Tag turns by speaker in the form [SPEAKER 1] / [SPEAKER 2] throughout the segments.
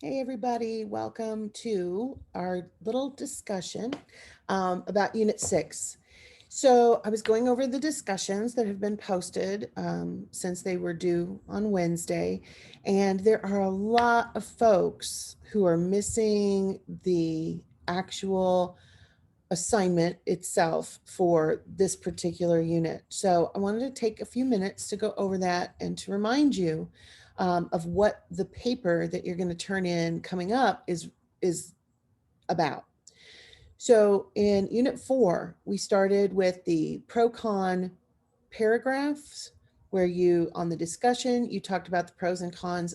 [SPEAKER 1] Hey, everybody, welcome to our little discussion about Unit 6. So, I was going over the discussions that have been posted since they were due on Wednesday, and there are a lot of folks who are missing the actual assignment itself for this particular unit. So I wanted to take a few minutes to go over that and to remind you of what the paper that you're going to turn in coming up is about. So in Unit 4, we started with the pro-con paragraphs where you, on the discussion, you talked about the pros and cons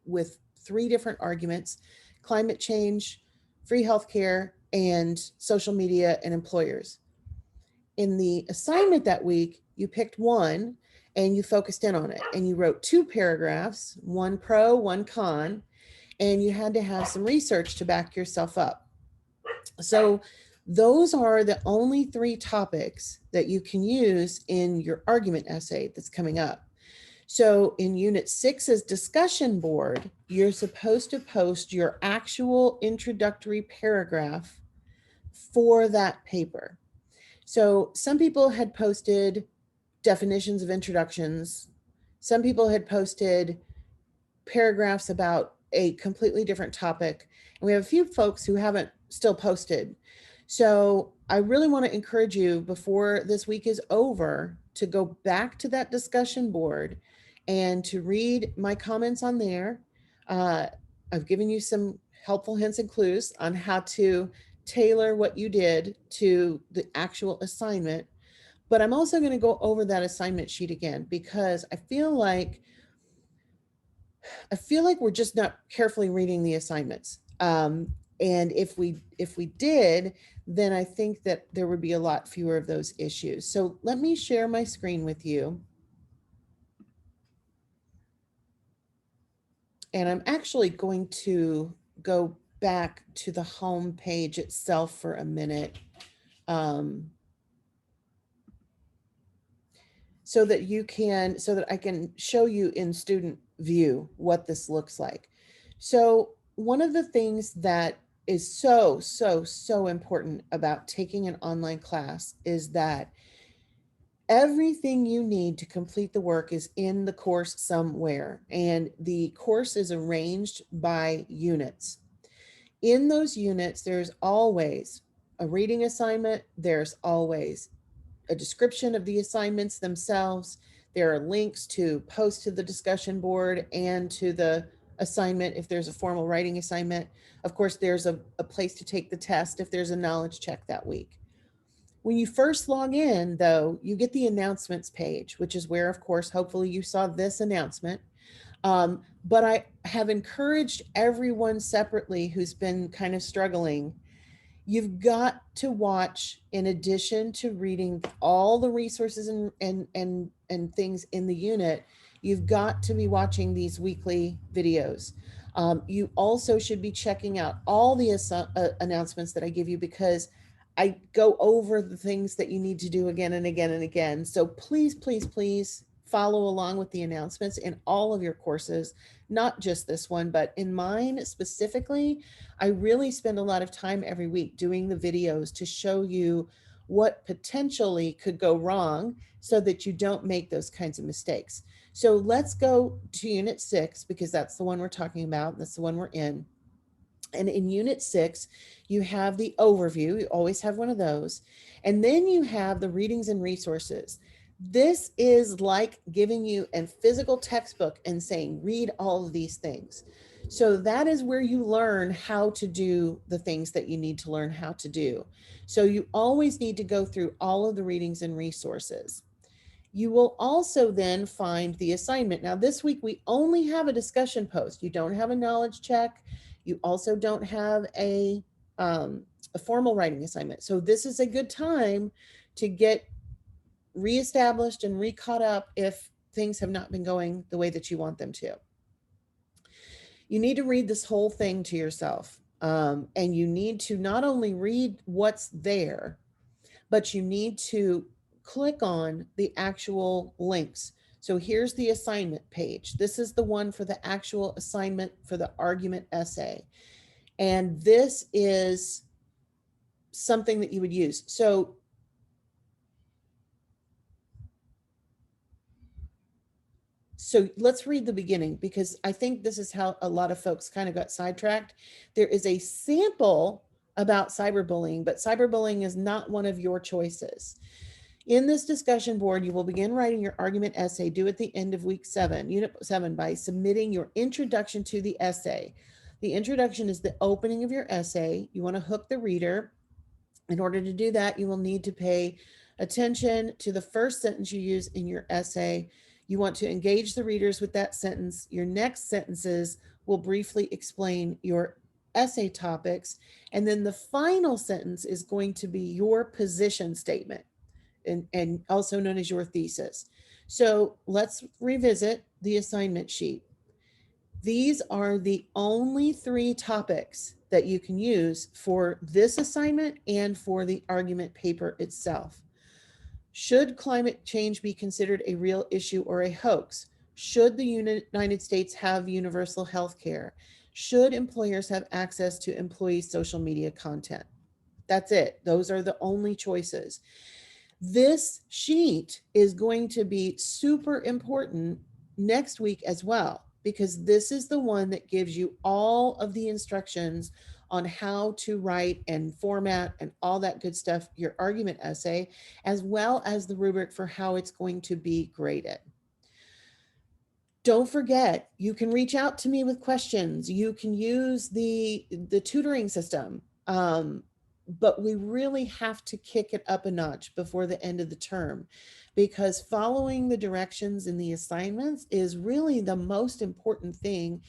[SPEAKER 1] with three different arguments: climate change, free healthcare, and social media and employers. In the assignment that week, you picked one and you focused in on it and you wrote two paragraphs, one pro, one con, and you had to have some research to back yourself up. So those are the only three topics that you can use in your argument essay that's coming up. So in Unit 6's discussion board, you're supposed to post your actual introductory paragraph for that paper. So some people had posted definitions of introductions. Some people had posted paragraphs about a completely different topic. And we have a few folks who haven't still posted. So I really want to encourage you before this week is over to go back to that discussion board and to read my comments on there. Uh, I've given you some helpful hints and clues on how to tailor what you did to the actual assignment. But I'm also going to go over that assignment sheet again because I feel like we're just not carefully reading the assignments. And if we did, then I think that there would be a lot fewer of those issues. So let me share my screen with you. And I'm actually going to go back to the home page itself for a minute, um, so that I can show you in student view what this looks like. So one of the things that is so important about taking an online class is that everything you need to complete the work is in the course somewhere, and the course is arranged by units. In those units, there's always a reading assignment, there's always a description of the assignments themselves. There are links to post to the discussion board and to the assignment if there's a formal writing assignment. Of course, there's a place to take the test if there's a knowledge check that week. When you first log in, though, you get the announcements page, which is where, of course, hopefully you saw this announcement. But I have encouraged everyone separately who's been kind of struggling. You've got to watch, in addition to reading all the resources and things in the unit, you've got to be watching these weekly videos. You also should be checking out all the announcements that I give you, because I go over the things that you need to do again and again and again. So please follow along with the announcements in all of your courses, not just this one, but in mine specifically. I really spend a lot of time every week doing the videos to show you what potentially could go wrong so that you don't make those kinds of mistakes. So let's go to Unit 6 because that's the one we're talking about. That's the one we're in. And in Unit 6, you have the overview. You always have one of those. And then you have the readings and resources. This is like giving you a physical textbook and saying, read all of these things. So that is where you learn how to do the things that you need to learn how to do. So you always need to go through all of the readings and resources. You will also then find the assignment. Now, this week we only have a discussion post. You don't have a knowledge check. You also don't have a formal writing assignment. So this is a good time to get reestablished and re-caught up if things have not been going the way that you want them to. You need to read this whole thing to yourself. And you need to not only read what's there, but you need to click on the actual links. So here's the assignment page. This is the one for the actual assignment for the argument essay. And this is something that you would use. So let's read the beginning, because I think this is how a lot of folks kind of got sidetracked. There is a sample about cyberbullying, but cyberbullying is not one of your choices. In this discussion board, you will begin writing your argument essay due at the end of week 7, unit 7, by submitting your introduction to the essay. The introduction is the opening of your essay. You want to hook the reader. In order to do that, you will need to pay attention to the first sentence you use in your essay. You want to engage the readers with that sentence. Your next sentences will briefly explain your essay topics. And then the final sentence is going to be your position statement, and also known as your thesis. So let's revisit the assignment sheet. These are the only 3 topics that you can use for this assignment and for the argument paper itself. Should climate change be considered a real issue or a hoax? Should the United States have universal health care? Should employers have access to employee social media content? That's it. Those are the only choices. This sheet is going to be super important next week as well, because this is the one that gives you all of the instructions on how to write and format and all that good stuff, your argument essay, as well as the rubric for how it's going to be graded. Don't forget, you can reach out to me with questions. You can use the tutoring system. But we really have to kick it up a notch before the end of the term, because following the directions in the assignments is really the most important thing.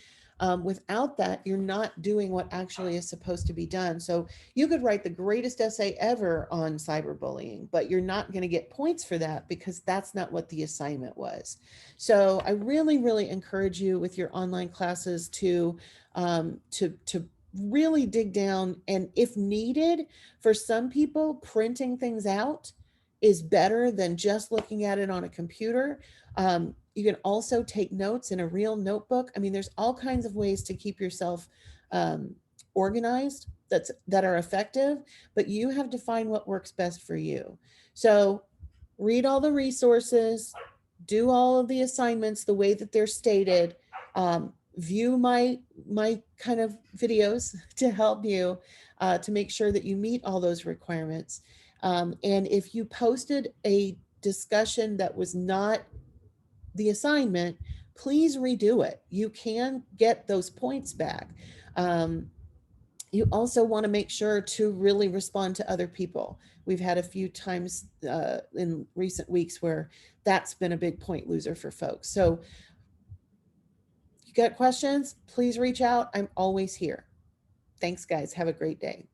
[SPEAKER 1] Without that, you're not doing what actually is supposed to be done. So you could write the greatest essay ever on cyberbullying, but you're not going to get points for that, because that's not what the assignment was. So I really, really encourage you with your online classes to really dig down, and if needed, for some people, printing things out is better than just looking at it on a computer. You can also take notes in a real notebook. I mean, there's all kinds of ways to keep yourself organized that are effective, but you have to find what works best for you. So read all the resources, do all of the assignments the way that they're stated, view my kind of videos to help you to make sure that you meet all those requirements. And if you posted a discussion that was not the assignment, please redo it. You can get those points back. You also want to make sure to really respond to other people. We've had a few times in recent weeks where that's been a big point loser for folks. So you got questions, please reach out. I'm always here. Thanks, guys. Have a great day.